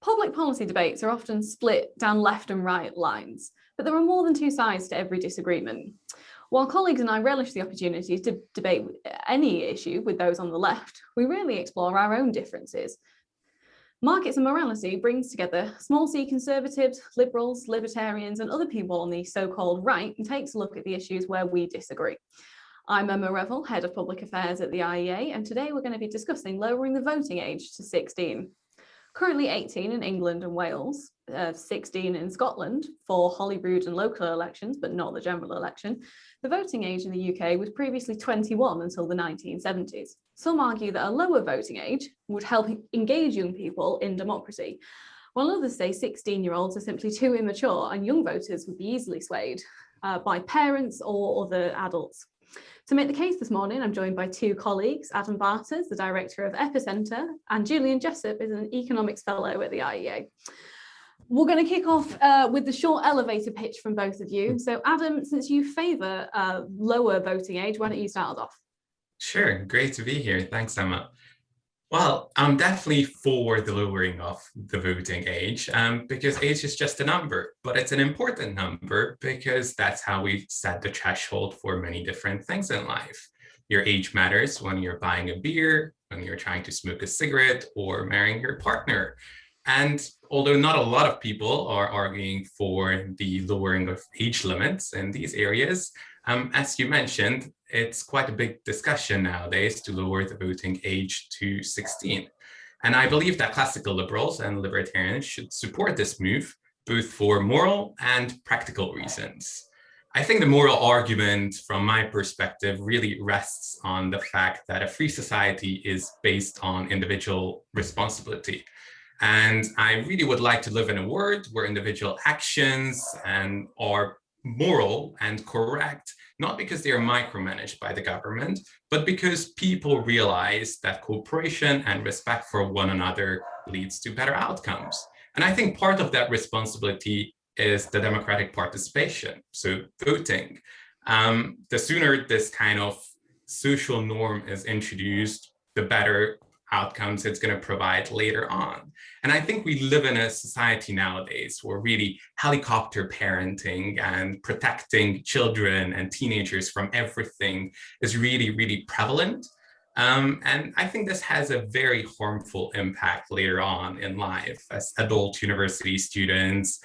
Public policy debates are often split down left and right lines, but there are more than two sides to every disagreement. While colleagues and I relish the opportunity to debate any issue with those on the left, we rarely explore our own differences. Markets and Morality brings together small c conservatives, liberals, libertarians, and other people on the so-called right and takes a look at the issues where we disagree. I'm Emma Revell, Head of Public Affairs at the IEA, and today we're going to be discussing lowering the voting age to 16. Currently 18 in England and Wales, 16 in Scotland for Holyrood and local elections, but not the general election. The voting age in the UK was previously 21 until the 1970s. Some argue that a lower voting age would help engage young people in democracy, while others say 16-year-olds are simply too immature and young voters would be easily swayed by parents or other adults. To make the case this morning, I'm joined by two colleagues. Adam Bartha, the director of EPICENTRE, and Julian Jessop is an economics fellow at the IEA. We're going to kick off with the short elevator pitch from both of you. So Adam, since you favour lower voting age, why don't you start us off? Sure, great to be here. Thanks, Emma. Well, I'm definitely for the lowering of the voting age because age is just a number, but it's an important number because that's how we set the threshold for many different things in life. Your age matters when you're buying a beer, when you're trying to smoke a cigarette, or marrying your partner. And although not a lot of people are arguing for the lowering of age limits in these areas, as you mentioned, it's quite a big discussion nowadays to lower the voting age to 16. And I believe that classical liberals and libertarians should support this move, both for moral and practical reasons. I think the moral argument, from my perspective, really rests on the fact that a free society is based on individual responsibility. And I really would like to live in a world where individual actions are moral and correct, not because they are micromanaged by the government, but because people realize that cooperation and respect for one another leads to better outcomes. And I think part of that responsibility is the democratic participation, so voting. The sooner this kind of social norm is introduced, the better outcomes it's going to provide later on. And I think we live in a society nowadays where really helicopter parenting and protecting children and teenagers from everything is really, really prevalent. And I think this has a very harmful impact later on in life as adult university students.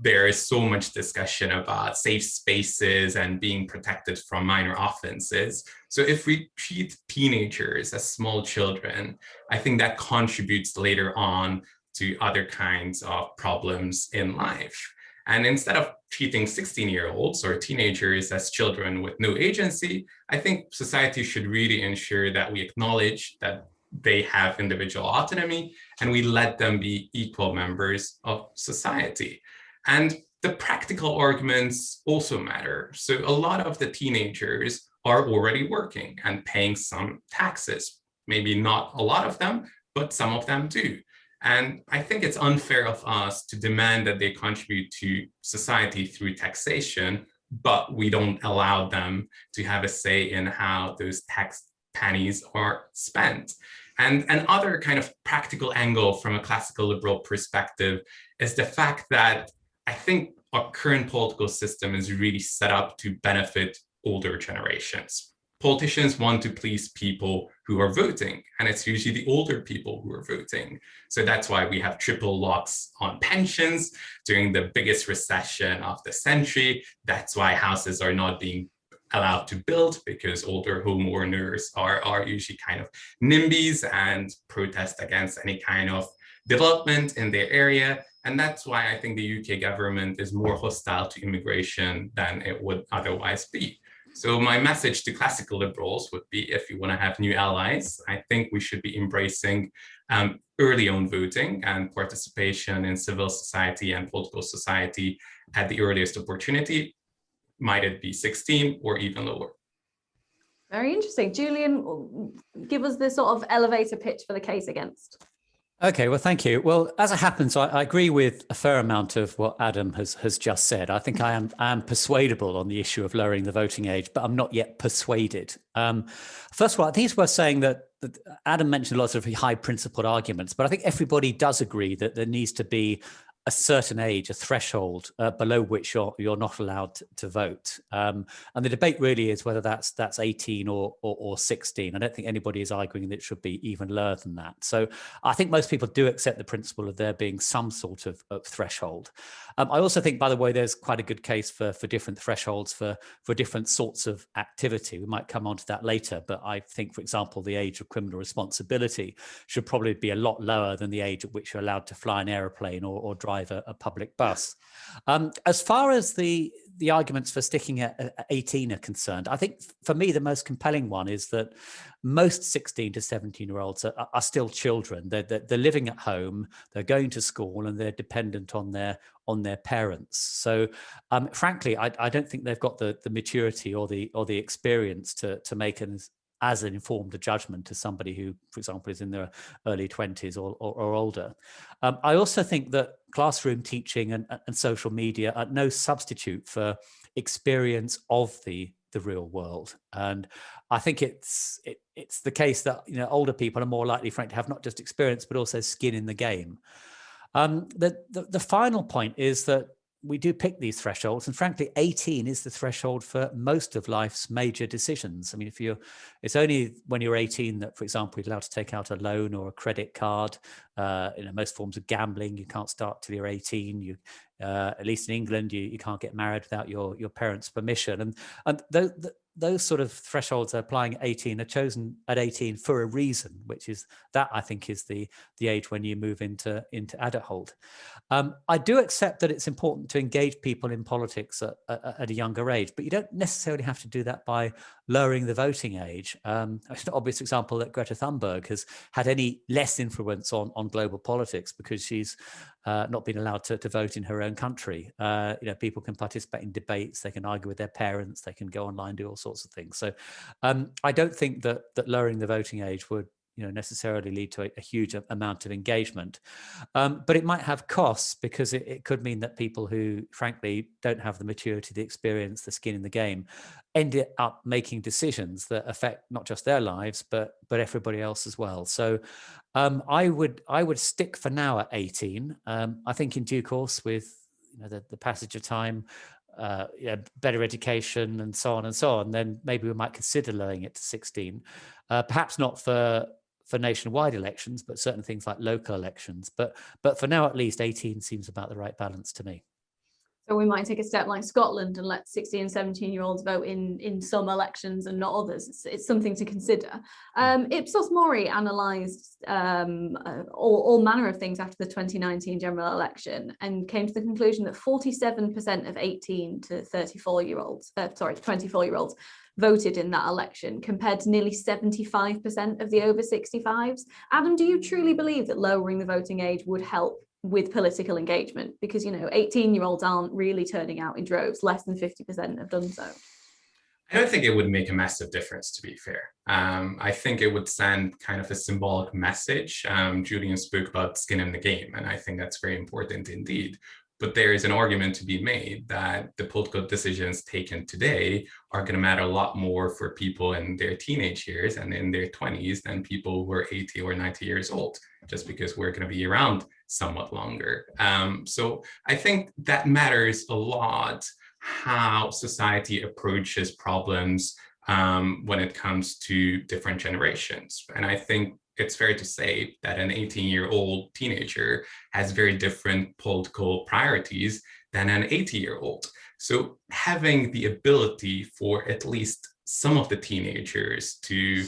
There is so much discussion about safe spaces and being protected from minor offenses. So if we treat teenagers as small children, I think that contributes later on to other kinds of problems in life. And instead of treating 16-year-olds or teenagers as children with no agency, I think society should really ensure that we acknowledge that they have individual autonomy and we let them be equal members of society. And the practical arguments also matter. So a lot of the teenagers are already working and paying some taxes. Maybe not a lot of them, but some of them do. And I think it's unfair of us to demand that they contribute to society through taxation, but we don't allow them to have a say in how those tax pennies are spent. And another kind of practical angle from a classical liberal perspective is the fact that I think our current political system is really set up to benefit older generations. Politicians want to please people who are voting, and it's usually the older people who are voting. So that's why we have triple locks on pensions during the biggest recession of the century. That's why houses are not being allowed to build, because older homeowners are usually kind of NIMBYs and protest against any kind of development in their area. And that's why I think the UK government is more hostile to immigration than it would otherwise be. So my message to classical liberals would be, if you want to have new allies, I think we should be embracing early on voting and participation in civil society and political society at the earliest opportunity. Might it be 16 or even lower? Very interesting. Julian, give us the sort of elevator pitch for the case against. Okay, well, thank you. Well, as it happens, I agree with a fair amount of what Adam has just said. I think I am persuadable on the issue of lowering the voting age, but I'm not yet persuaded. First of all, I think it's worth saying that Adam mentioned a lot of high principled arguments, but I think everybody does agree that there needs to be a certain age, a threshold below which you're not allowed to vote. And the debate really is whether that's 18 or 16. I don't think anybody is arguing that it should be even lower than that. So I think most people do accept the principle of there being some sort of threshold. I also think, by the way, there's quite a good case for different thresholds for different sorts of activity. We might come on to that later, but I think, for example, the age of criminal responsibility should probably be a lot lower than the age at which you're allowed to fly an aeroplane or drive a public bus. As far as the arguments for sticking at 18 are concerned, I think for me the most compelling one is that most 16 to 17-year-olds are still children. They're living at home, they're going to school, and they're dependent on their parents. So frankly, I don't think they've got the maturity or the experience to make as an informed judgment as somebody who, for example, is in their early 20s or older. I also think that classroom teaching and social media are no substitute for experience of the real world. And I think it's the case that older people are more likely, frankly, to have not just experience, but also skin in the game. The final point is that we do pick these thresholds, and frankly, 18 is the threshold for most of life's major decisions. I mean, it's only when you're 18 that, for example, you're allowed to take out a loan or a credit card. Most forms of gambling, you can't start till you're 18. At least in England, you can't get married without your parents' permission. And those sort of thresholds applying at 18 are chosen at 18 for a reason, which is that I think is the age when you move into adulthood. I do accept that it's important to engage people in politics at a younger age, but you don't necessarily have to do that by lowering the voting age. It's an obvious example that Greta Thunberg has had any less influence on global politics because she's not been allowed to vote in her own country. People can participate in debates, they can argue with their parents, they can go online, do all sorts of things. So I don't think that lowering the voting age would necessarily lead to a huge amount of engagement. But it might have costs because it could mean that people who, frankly, don't have the maturity, the experience, the skin in the game, end up making decisions that affect not just their lives, but everybody else as well. So I would stick for now at 18. I think in due course with the passage of time, better education and so on, then maybe we might consider lowering it to 16. Perhaps not for nationwide elections, but certain things like local elections. But for now, at least, 18 seems about the right balance to me. So we might take a step like Scotland and let 16 and 17-year-olds vote in some elections and not others. It's something to consider. Ipsos Mori analysed all manner of things after the 2019 general election and came to the conclusion that 47% of 18 to 24-year-olds voted in that election, compared to nearly 75% of the over 65s. Adam, do you truly believe that lowering the voting age would help with political engagement? Because 18-year-olds aren't really turning out in droves. Less than 50% have done so. I don't think it would make a massive difference, to be fair. I think it would send kind of a symbolic message. Julian spoke about skin in the game, and I think that's very important indeed. But there is an argument to be made that the political decisions taken today are going to matter a lot more for people in their teenage years and in their 20s than people who are 80 or 90 years old, just because we're going to be around somewhat longer. So I think that matters a lot, how society approaches problems when it comes to different generations. And I think it's fair to say that an 18-year-old teenager has very different political priorities than an 80-year-old. So having the ability for at least some of the teenagers to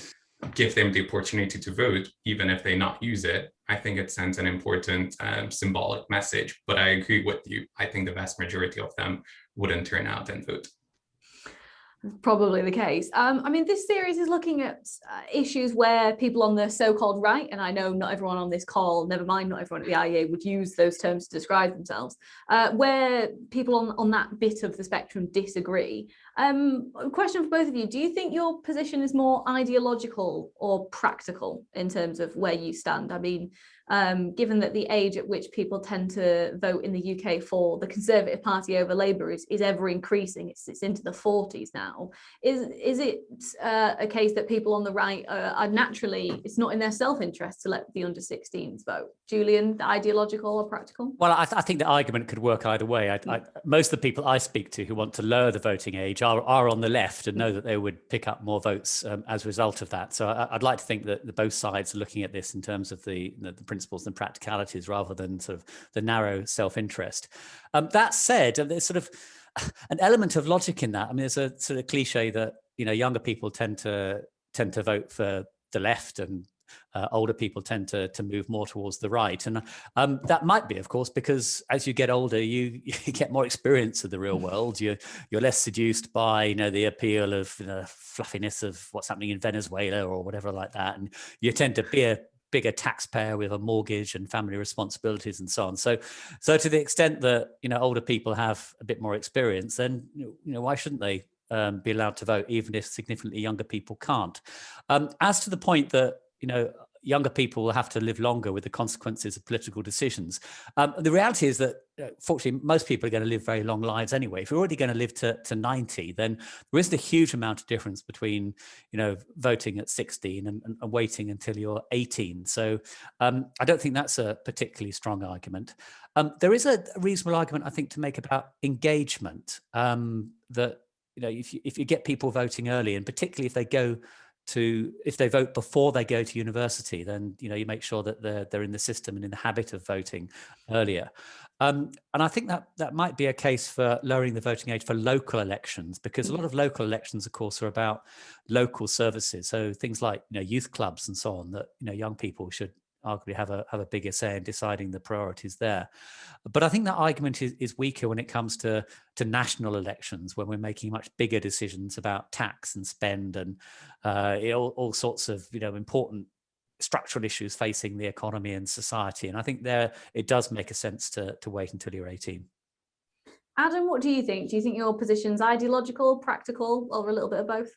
give them the opportunity to vote, even if they not use it, I think it sends an important symbolic message. But I agree with you. I think the vast majority of them wouldn't turn out and vote. Probably the case. I mean, this series is looking at issues where people on the so-called right, and I know not everyone on this call, never mind not everyone at the IEA, would use those terms to describe themselves, where people on that bit of the spectrum disagree. Question for both of you, do you think your position is more ideological or practical in terms of where you stand? I mean, given that the age at which people tend to vote in the UK for the Conservative Party over Labour is ever increasing. It's into the 40s now. Is it a case that people on the right are naturally, it's not in their self-interest to let the under 16s vote? Julian, ideological or practical? Well, I think the argument could work either way. Most of the people I speak to who want to lower the voting age are on the left and know that they would pick up more votes as a result of that. So I'd like to think that both sides are looking at this in terms of the principles and practicalities rather than sort of the narrow self-interest. That said, there's sort of an element of logic in that. I mean, there's a sort of cliche that, younger people tend to vote for the left and older people tend to move more towards the right. And that might be, of course, because as you get older, you get more experience of the real world. You're less seduced by, the appeal of fluffiness of what's happening in Venezuela or whatever like that. And you tend to be a bigger taxpayer with a mortgage and family responsibilities and so on. So to the extent that, older people have a bit more experience, then, why shouldn't they be allowed to vote, even if significantly younger people can't? As to the point that, younger people will have to live longer with the consequences of political decisions. The reality is that, fortunately, most people are going to live very long lives anyway. If you're already going to live to 90, then there isn't a huge amount of difference between, voting at 16 and waiting until you're 18. So I don't think that's a particularly strong argument. There is a reasonable argument, I think, to make about engagement, that, if you get people voting early, and particularly if they vote before they go to university, then you make sure that they're in the system and in the habit of voting earlier. And I think that might be a case for lowering the voting age for local elections, because a lot of local elections, of course, are about local services. So things like youth clubs and so on, that young people should arguably have a bigger say in deciding the priorities there. But I think that argument is weaker when it comes to national elections, when we're making much bigger decisions about tax and spend and all sorts of important structural issues facing the economy and society. And I think there it does make a sense to wait until you're 18. Adam, what do you think? Do you think your position's ideological, practical, or a little bit of both?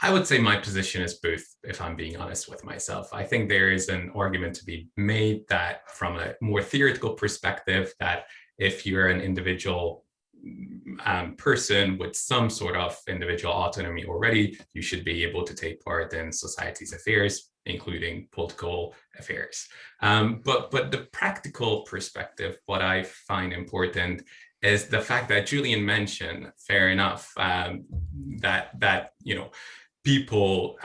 I would say my position is both, if I'm being honest with myself. I think there is an argument to be made that from a more theoretical perspective, that if you're an individual person with some sort of individual autonomy already, you should be able to take part in society's affairs, including political affairs. But the practical perspective, what I find important is the fact that Julian mentioned, fair enough, that people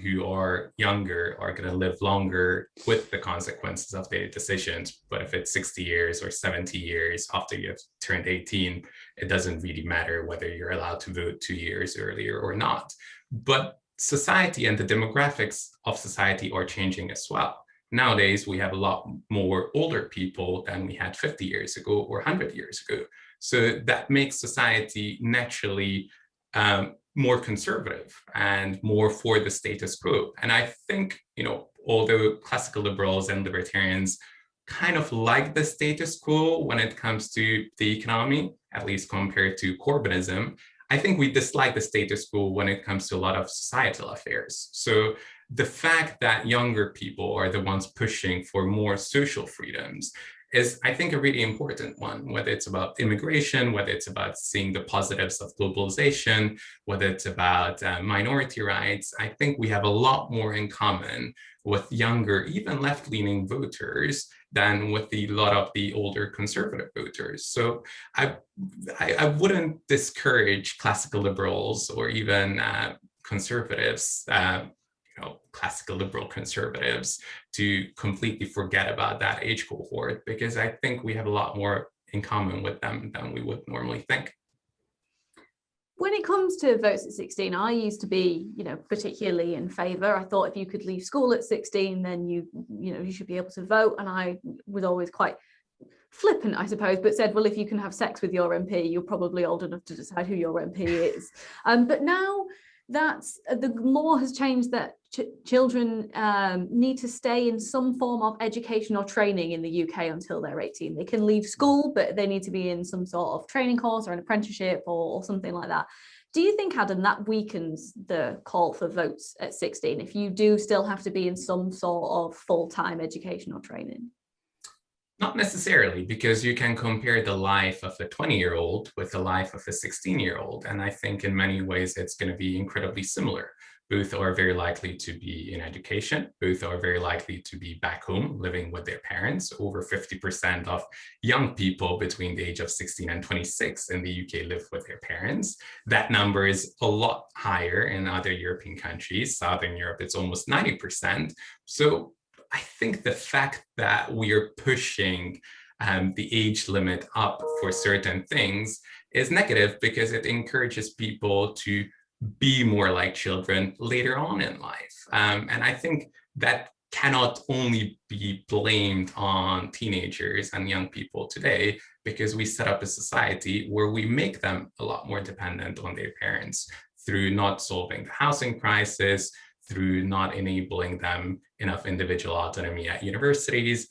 who are younger are going to live longer with the consequences of their decisions. But if it's 60 years or 70 years after you've turned 18, it doesn't really matter whether you're allowed to vote 2 years earlier or not. But society and the demographics of society are changing as well. Nowadays, we have a lot more older people than we had 50 years ago or 100 years ago. So that makes society naturally more conservative and more for the status quo. And I think, although classical liberals and libertarians kind of like the status quo when it comes to the economy, at least compared to Corbynism, I think we dislike the status quo when it comes to a lot of societal affairs. So the fact that younger people are the ones pushing for more social freedoms is, I think, a really important one, whether it's about immigration, whether it's about seeing the positives of globalization, whether it's about minority rights. I think we have a lot more in common with younger, even left-leaning voters than with a lot of the older conservative voters. So I wouldn't discourage classical liberals or even conservatives, classical liberal conservatives, to completely forget about that age cohort, because I think we have a lot more in common with them than we would normally think. When it comes to votes at 16, I used to be, particularly in favour. I thought if you could leave school at 16, then you should be able to vote. And I was always quite flippant, I suppose, but said, well, if you can have sex with your MP, you're probably old enough to decide who your MP is. But now the law has changed that children need to stay in some form of education or training in the UK until they're 18. They can leave school, but they need to be in some sort of training course or an apprenticeship or something like that. Do you think, Adam, that weakens the call for votes at 16 if you do still have to be in some sort of full-time educational training? Not necessarily, because you can compare the life of a 20-year-old with the life of a 16-year-old. And I think in many ways, it's going to be incredibly similar. Both are very likely to be in education. Both are very likely to be back home living with their parents. Over 50% of young people between the age of 16 and 26 in the UK live with their parents. That number is a lot higher in other European countries. Southern Europe, it's almost 90%. So I think the fact that we are pushing the age limit up for certain things is negative, because it encourages people to be more like children later on in life. And I think that cannot only be blamed on teenagers and young people today, because we set up a society where we make them a lot more dependent on their parents through not solving the housing crisis, through not enabling them enough individual autonomy at universities.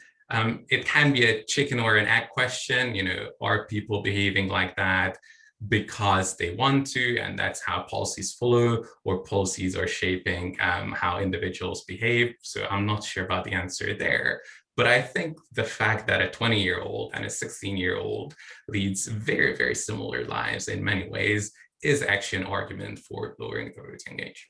It can be a chicken or an egg question. Are people behaving like that because they want to, and that's how policies follow, or policies are shaping how individuals behave? So I'm not sure about the answer there. But I think the fact that a 20-year-old and a 16-year-old leads very, very similar lives in many ways is actually an argument for lowering the voting age.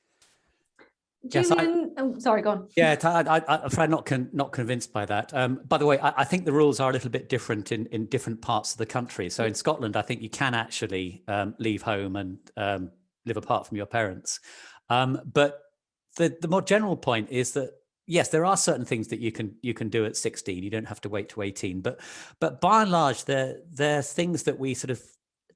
Julian, sorry, go on. Yeah, I'm afraid not convinced by that. By the way, I think the rules are a little bit different in different parts of the country. So in Scotland, I think you can actually leave home and live apart from your parents. But the more general point is that, yes, there are certain things that you can do at 16. You don't have to wait to 18. But by and large, they're things that we sort of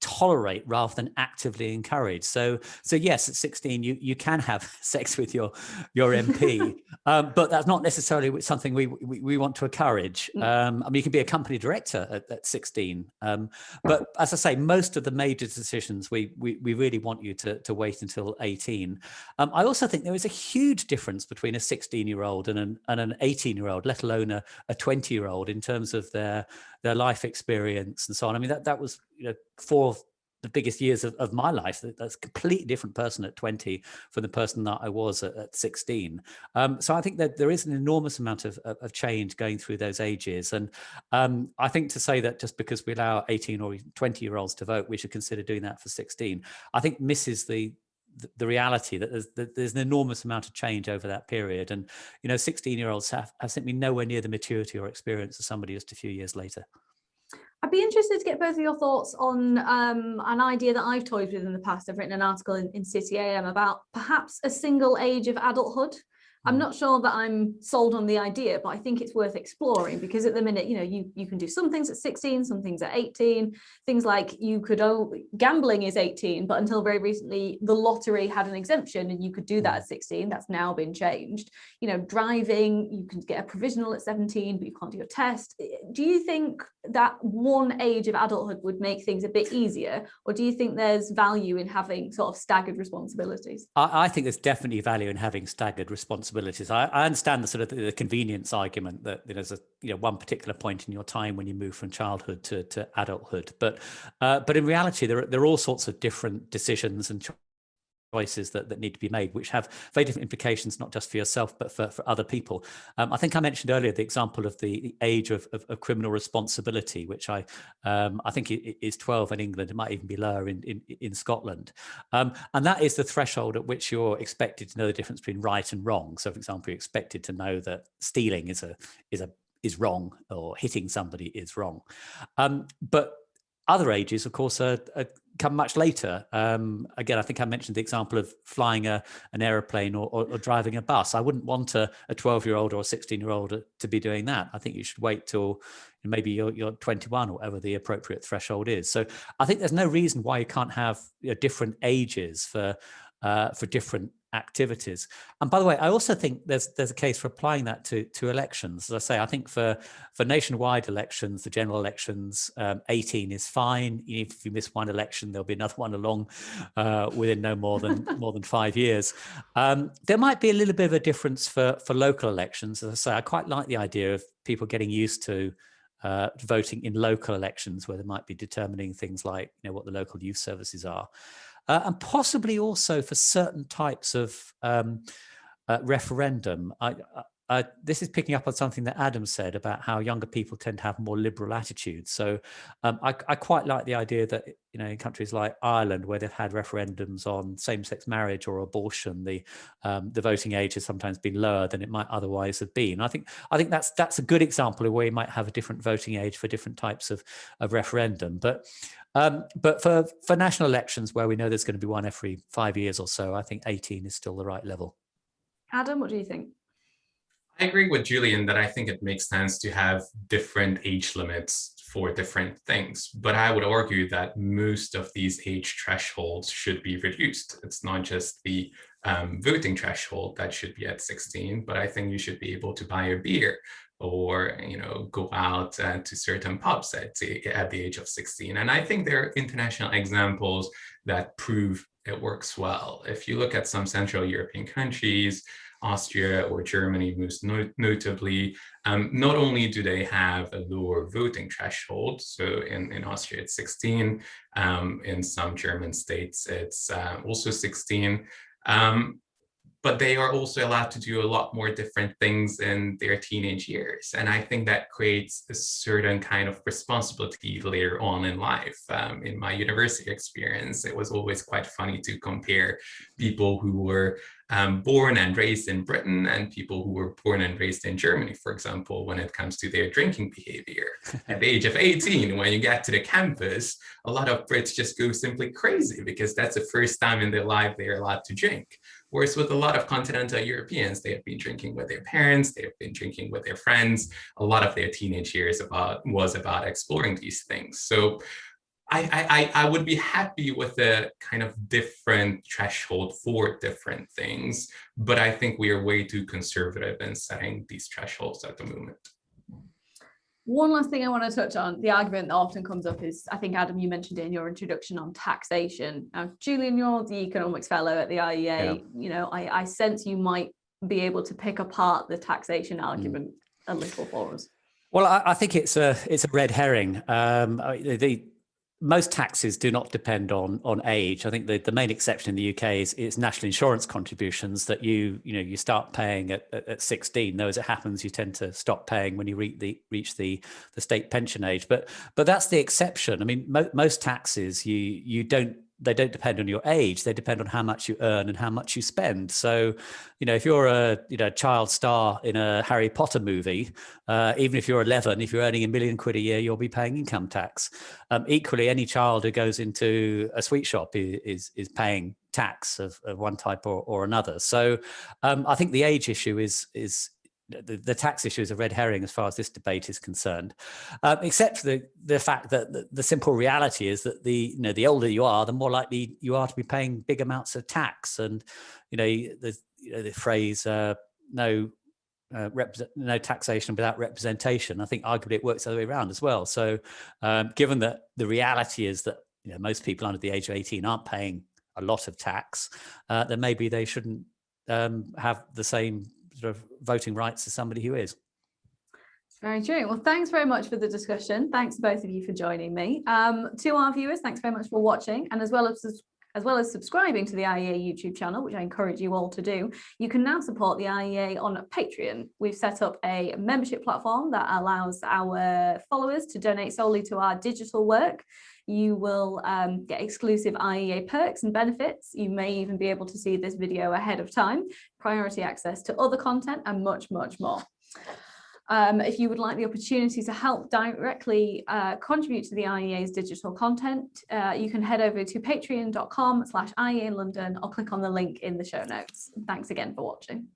tolerate rather than actively encourage. So yes, at 16 you can have sex with your MP, but that's not necessarily something we want to encourage. I mean, you can be a company director at 16, but as I say, most of the major decisions we really want you to wait until 18. I also think there is a huge difference between a 16-year-old and an 18-year-old, let alone a 20-year-old, in terms of their life experience and so on. I mean, that was 4 of the biggest years of my life. That's a completely different person at 20 from the person that I was at 16. So I think that there is an enormous amount of change going through those ages. And I think to say that just because we allow 18 or 20-year-olds to vote, we should consider doing that for 16, I think misses the reality that there's an enormous amount of change over that period. And 16-year-olds have simply nowhere near the maturity or experience of somebody just a few years later. I'd be interested to get both of your thoughts on an idea that I've toyed with in the past. I've written an article in City AM about perhaps a single age of adulthood. I'm not sure that I'm sold on the idea, but I think it's worth exploring, because at the minute, you can do some things at 16, some things at 18, things like gambling is 18, but until very recently, the lottery had an exemption and you could do that at 16. That's now been changed. Driving, you can get a provisional at 17, but you can't do a test. Do you think that one age of adulthood would make things a bit easier, or do you think there's value in having sort of staggered responsibilities? I think there's definitely value in having staggered responsibilities. I understand the sort of the convenience argument that there's one particular point in your time when you move from childhood to adulthood, but in reality there are all sorts of different decisions and choices that need to be made, which have very different implications, not just for yourself, but for other people. I think I mentioned earlier the example of the age of criminal responsibility, which I think is 12 in England. It might even be lower in Scotland. And that is the threshold at which you're expected to know the difference between right and wrong. So, for example, you're expected to know that stealing is wrong, or hitting somebody is wrong. But other ages, of course, come much later. Again, I think I mentioned the example of flying an aeroplane or driving a bus. I wouldn't want a 12-year-old or a 16-year-old to be doing that. I think you should wait till maybe you're 21 or whatever the appropriate threshold is. So I think there's no reason why you can't have different ages for different activities. And by the way, I also think there's a case for applying that to elections. As I say, I think for nationwide elections, the general elections, 18 is fine. If you miss one election, there'll be another one along within no more than 5 years. There might be a little bit of a difference for local elections. As I say, I quite like the idea of people getting used to voting in local elections, where they might be determining things like what the local youth services are. and possibly also for certain types of referendum. This is picking up on something that Adam said about how younger people tend to have more liberal attitudes. So I quite like the idea that, in countries like Ireland, where they've had referendums on same-sex marriage or abortion, the voting age has sometimes been lower than it might otherwise have been. I think that's a good example of where you might have a different voting age for different types of referendum. But for national elections, where we know there's going to be one every 5 years or so, I think 18 is still the right level. Adam, what do you think? I agree with Julian that I think it makes sense to have different age limits for different things, but I would argue that most of these age thresholds should be reduced. It's not just the voting threshold that should be at 16, but I think you should be able to buy a beer or go out to certain pubs at the age of 16. And I think there are international examples that prove it works well. If you look at some Central European countries, Austria or Germany most notably, not only do they have a lower voting threshold, so in Austria it's 16, in some German states it's also 16, but they are also allowed to do a lot more different things in their teenage years. And I think that creates a certain kind of responsibility later on in life. In my university experience, it was always quite funny to compare people who were born and raised in Britain and people who were born and raised in Germany, for example, when it comes to their drinking behavior. At the age of 18, when you get to the campus, a lot of Brits just go simply crazy because that's the first time in their life they're allowed to drink. Whereas with a lot of continental Europeans, they have been drinking with their parents, they have been drinking with their friends. A lot of their teenage years was about exploring these things. So I would be happy with a kind of different threshold for different things, but I think we are way too conservative in setting these thresholds at the moment. One last thing I want to touch on, the argument that often comes up is, I think, Adam, you mentioned it in your introduction on taxation. Now, Julian, you're the economics fellow at the IEA. Yeah. I sense you might be able to pick apart the taxation argument a little for us. Well, I think it's a red herring. Most taxes do not depend on age. I think the main exception in the UK is national insurance contributions that you start paying at 16. Though as it happens, you tend to stop paying when you reach the state pension age. But that's the exception. I mean, most taxes they don't depend on your age. They depend on how much you earn and how much you spend. So, if you're a child star in a Harry Potter movie, even if you're 11, if you're earning £1 million a year, you'll be paying income tax. Equally, any child who goes into a sweet shop is paying tax of one type or another. So, I think the age issue is the tax issue is a red herring as far as this debate is concerned, except for the fact that the simple reality is that the older you are, the more likely you are to be paying big amounts of tax. And the phrase no taxation without representation, I think arguably it works the other way around as well. So given that the reality is that most people under the age of 18 aren't paying a lot of tax, then maybe they shouldn't have the same sort of voting rights as somebody who is. Very true. Well, thanks very much for the discussion. Thanks both of you for joining me. To our viewers, thanks very much for watching, and as well as subscribing to the IEA YouTube channel, which I encourage you all to do. You can now support the IEA on Patreon. We've set up a membership platform that allows our followers to donate solely to our digital work. You will get exclusive IEA perks and benefits. You may even be able to see this video ahead of time, priority access to other content, and much, much more. If you would like the opportunity to help directly contribute to the IEA's digital content, you can head over to patreon.com/IEA London or click on the link in the show notes. Thanks again for watching.